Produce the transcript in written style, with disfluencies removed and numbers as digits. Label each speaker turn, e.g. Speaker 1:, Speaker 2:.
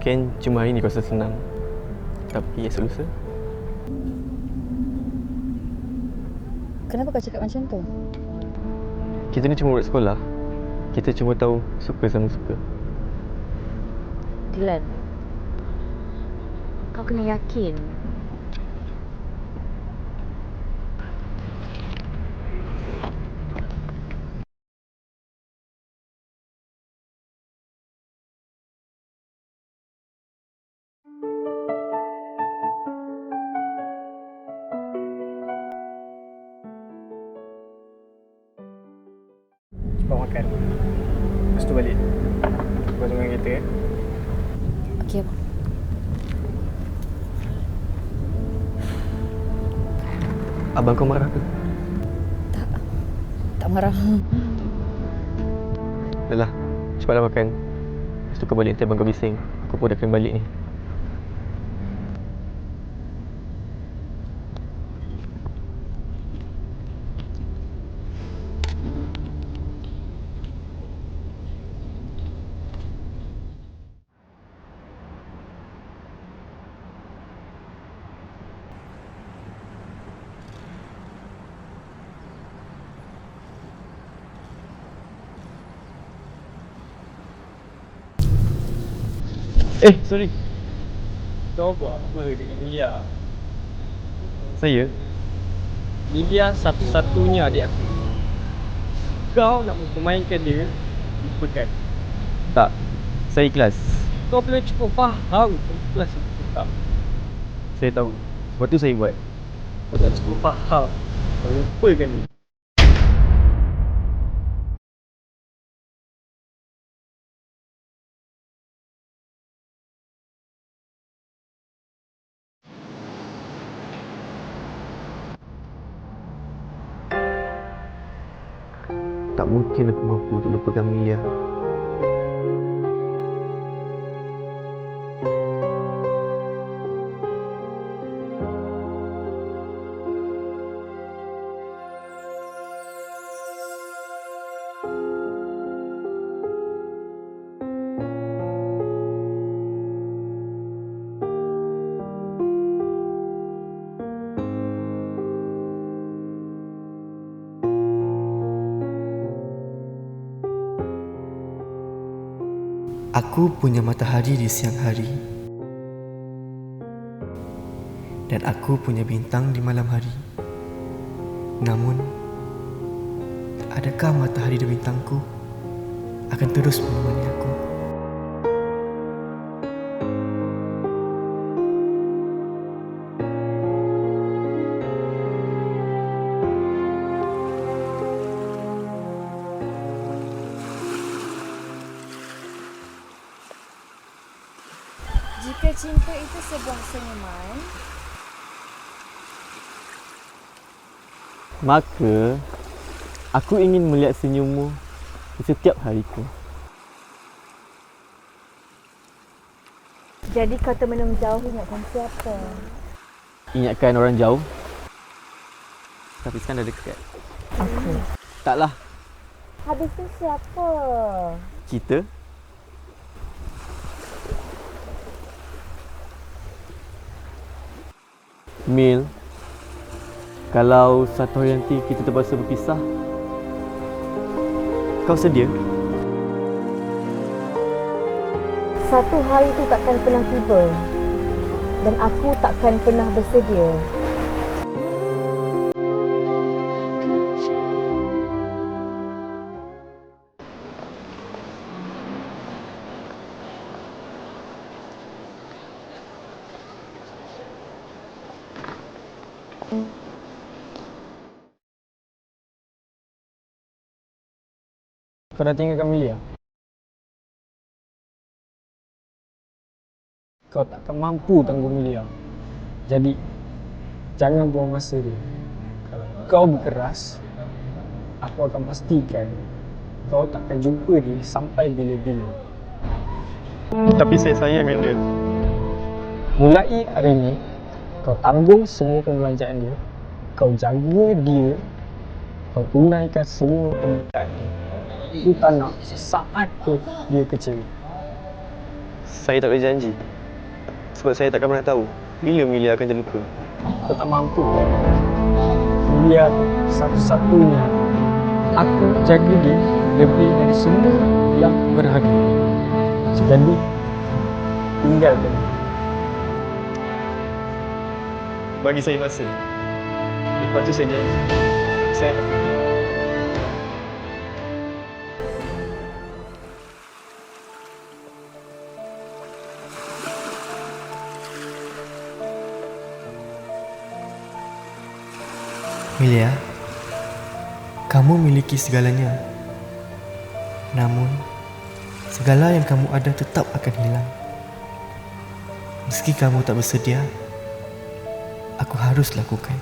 Speaker 1: Mungkin cuma hari ni kau rasa senang, tapi esok lusa.
Speaker 2: Kenapa kau cakap macam tu?
Speaker 1: Kita ni cuma budak sekolah. Kita cuma tahu suka sama suka.
Speaker 2: Dylan, kau kena yakin.
Speaker 3: Cepat makan. Lepas tu balik. Kau tunggu kereta ya.
Speaker 2: Okey, abang.
Speaker 1: Abang kau marah ke?
Speaker 2: Tak marah.
Speaker 1: Dah lah, cepatlah makan. Lepas tu kau balik, nanti abang kau bising. Aku pun dah kena balik ni. Sorry.
Speaker 3: Kau buat apa dengan Lilia?
Speaker 1: Saya?
Speaker 3: Lilia satu-satunya adik aku. Kau nak mempermainkan dia, lupakan.
Speaker 1: Tak. Saya ikhlas.
Speaker 3: Kau boleh cukup faham ikhlas itu tak?
Speaker 1: Saya tahu. Sebab tu saya buat.
Speaker 3: Kau tak cukup faham. Kau lupakan dia.
Speaker 1: Tak mungkin aku mampu untuk lupakan Amelia.
Speaker 4: Aku punya matahari di siang hari, dan aku punya bintang di malam hari. Namun, adakah matahari dan bintangku akan terus menemani aku?
Speaker 2: Jika cinta itu sebuah senyuman,
Speaker 1: Maka, aku ingin melihat senyummu di setiap hariku.
Speaker 2: jadi kau termenung jauh ingatkan siapa?
Speaker 1: Ingatkan orang jauh, tapi sekarang dah dekat.
Speaker 2: Aku.
Speaker 1: Taklah,
Speaker 2: Habis tu siapa?
Speaker 1: kita. Mil, kalau satu hari nanti kita terpaksa berpisah, kau sedia?
Speaker 2: Satu hari itu takkan pernah tiba dan aku takkan pernah bersedia.
Speaker 3: Kau dah tinggalkan Amelia. Kau takkan mampu tanggung Amelia. Jadi, jangan buang masa dia. Kalau kau berkeras, aku akan pastikan kau takkan jumpa dia sampai bila-bila.
Speaker 1: Tapi saya sayangkan dia.
Speaker 3: Mulai hari ini, kau tanggung semua pembelanjaan dia. Kau jaga dia. Kau tunaikan semua permintaan dia. Aku tak nak sesaat pun dia kecewa.
Speaker 1: Saya tak boleh janji. Sebab saya takkan pernah tahu bila Milia akan terluka.
Speaker 3: Kau tak mampu. Milia tu satu-satunya. Aku jaga dia lebih dari semua yang berharga. Jadi, tinggalkan dia.
Speaker 1: Bagi saya masa. Lepas tu saya janji. Saya
Speaker 4: Milia, kamu miliki segalanya. Namun, segala yang kamu ada tetap akan hilang. Meski kamu tak bersedia, aku harus lakukan.